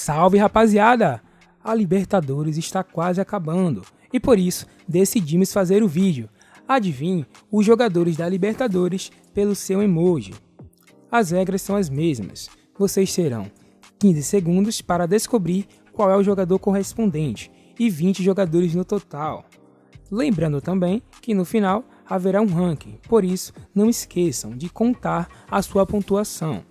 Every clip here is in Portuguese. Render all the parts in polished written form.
Salve, rapaziada! A Libertadores está quase acabando e por isso decidimos fazer o vídeo. Adivinhe os jogadores da Libertadores pelo seu emoji. As regras são as mesmas. Vocês terão 15 segundos para descobrir qual é o jogador correspondente e 20 jogadores no total. Lembrando também que no final haverá um ranking, por isso não esqueçam de contar a sua pontuação.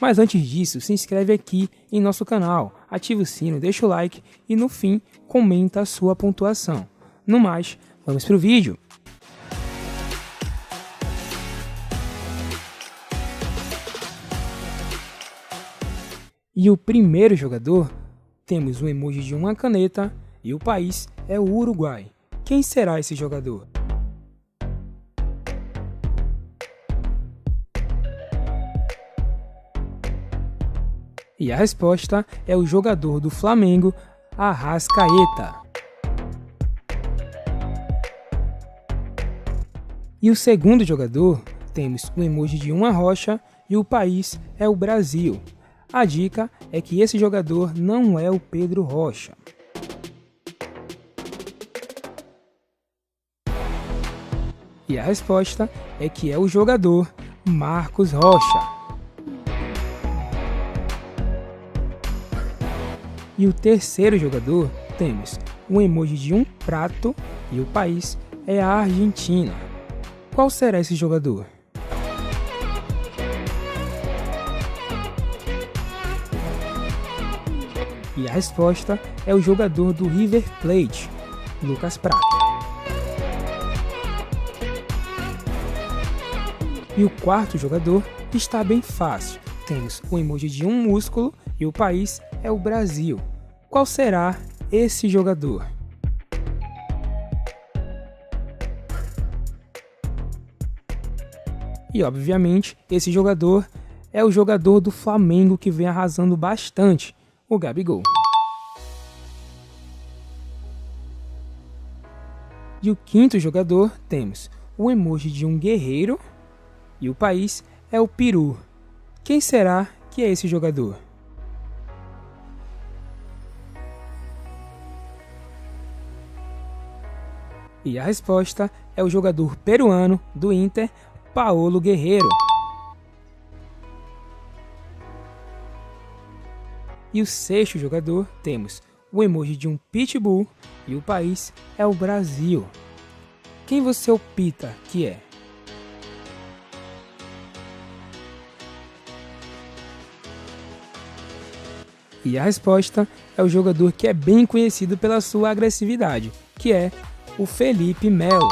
Mas antes disso, se inscreve aqui em nosso canal, ativa o sino, deixa o like e no fim comenta a sua pontuação. No mais, vamos pro vídeo! E o primeiro jogador, temos o emoji de uma caneta e o país é o Uruguai. Quem será esse jogador? E a resposta é o jogador do Flamengo, Arrascaeta. E o segundo jogador, temos o emoji de uma rocha e o país é o Brasil. A dica é que esse jogador não é o Pedro Rocha. E a resposta é que é o jogador Marcos Rocha. E o terceiro jogador, temos um emoji de um prato e o país é a Argentina. Qual será esse jogador? E a resposta é o jogador do River Plate, Lucas Prato. E o quarto jogador está bem fácil. Temos o emoji de um músculo e o país é o Brasil. Qual será esse jogador? E obviamente esse jogador é o jogador do Flamengo que vem arrasando bastante, o Gabigol. E o quinto jogador temos o emoji de um guerreiro e o país é o Peru. Quem será que é esse jogador? E a resposta é o jogador peruano do Inter, Paolo Guerreiro. E o sexto jogador temos o emoji de um pitbull e o país é o Brasil. Quem você opta que é? E a resposta é o jogador que é bem conhecido pela sua agressividade, que é o Felipe Melo.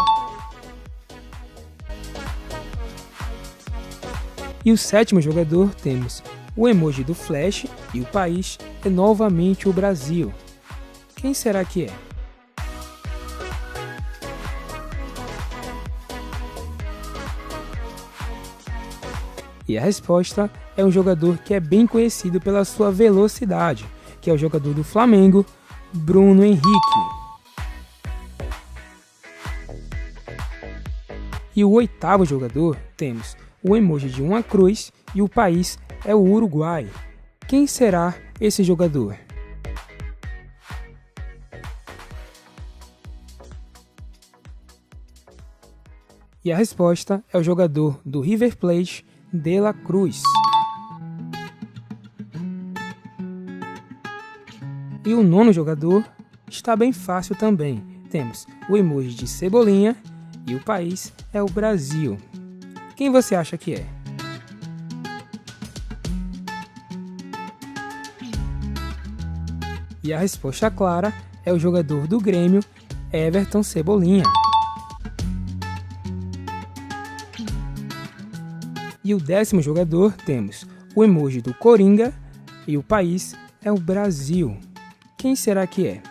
E o sétimo jogador temos o emoji do Flash e o país é novamente o Brasil. Quem será que é? E a resposta é um jogador que é bem conhecido pela sua velocidade, que é o jogador do Flamengo, Bruno Henrique. E o oitavo jogador temos o emoji de uma cruz e o país é o Uruguai. Quem será esse jogador? E a resposta é o jogador do River Plate, De La Cruz. E o nono jogador está bem fácil também. Temos o emoji de cebolinha e o país é o Brasil. Quem você acha que é? E a resposta clara é o jogador do Grêmio, Everton Cebolinha. E o décimo jogador temos o emoji do Coringa e o país é o Brasil. Quem será que é?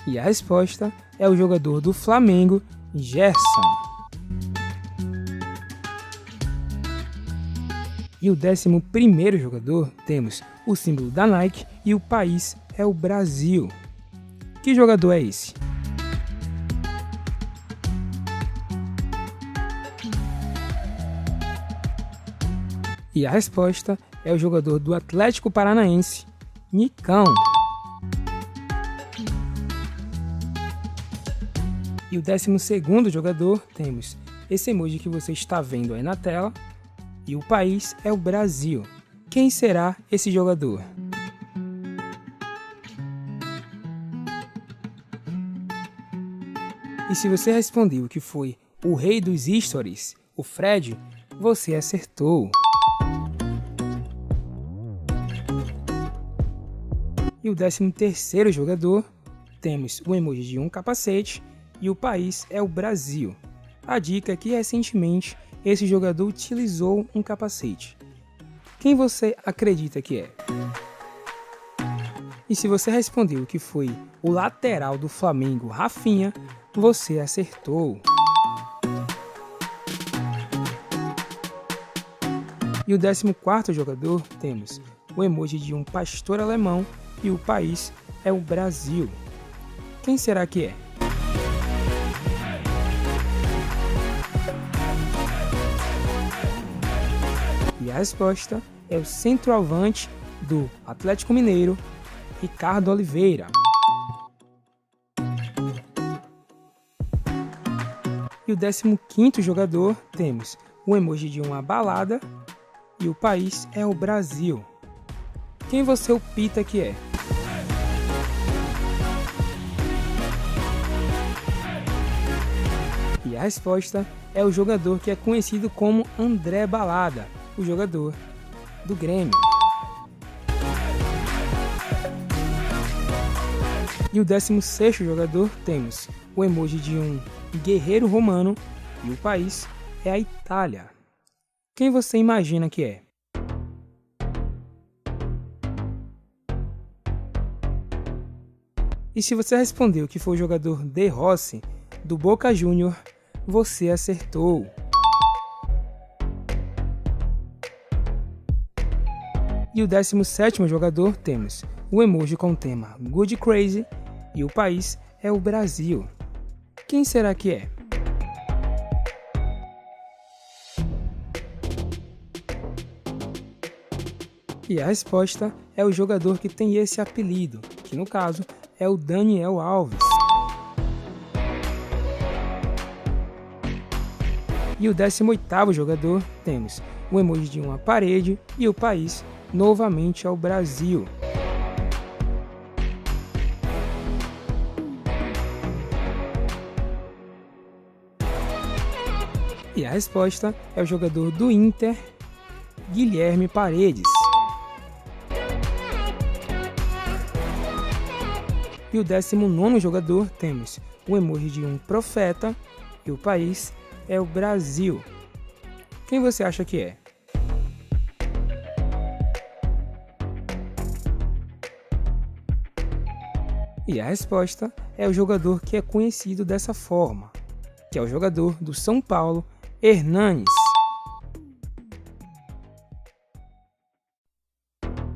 E a resposta é o jogador do Flamengo, Gerson. E o 11º jogador temos o símbolo da Nike e o país é o Brasil. Que jogador é esse? E a resposta é o jogador do Atlético Paranaense, Nicão. E o 12º jogador, temos esse emoji que você está vendo aí na tela, e o país é o Brasil. Quem será esse jogador? E se você respondeu que foi o rei dos stories, o Fred, você acertou. E o 13º jogador, temos o emoji de um capacete e o país é o Brasil. A dica é que recentemente esse jogador utilizou um capacete. Quem você acredita que é? E se você respondeu que foi o lateral do Flamengo, Rafinha, você acertou. E o 14º jogador, temos o emoji de um pastor alemão e o país é o Brasil. Quem será que é? E a resposta é o centroavante do Atlético Mineiro, Ricardo Oliveira. E o 15º jogador, temos o emoji de uma balada e o país é o Brasil. Quem você opina que é? E a resposta é o jogador que é conhecido como André Balada, o jogador do Grêmio. E o 16º jogador, temos o emoji de um guerreiro romano e o país é a Itália. Quem você imagina que é? E se você respondeu que foi o jogador De Rossi, do Boca Juniors, você acertou. E o 17º jogador, temos o emoji com o tema Good Crazy e o país é o Brasil. Quem será que é? E a resposta é o jogador que tem esse apelido, que no caso é o Daniel Alves. E o 18º jogador, temos o emoji de uma parede e o país novamente é o Brasil. E a resposta é o jogador do Inter, Guilherme Paredes. E o 19º jogador, temos o emoji de um profeta e o país é o Brasil. Quem você acha que é? E a resposta é o jogador que é conhecido dessa forma, que é o jogador do São Paulo, Hernanes.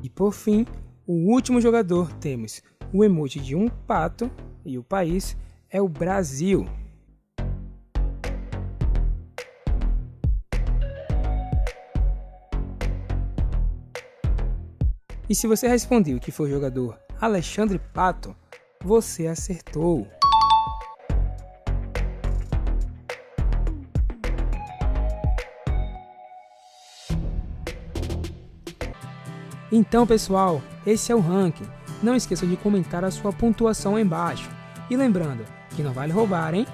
E por fim, o último jogador, temos o emoji de um pato e o país é o Brasil. E se você respondeu que foi o jogador Alexandre Pato, você acertou. Então, pessoal, esse é o ranking. Não esqueça de comentar a sua pontuação aí embaixo. E lembrando que não vale roubar, hein?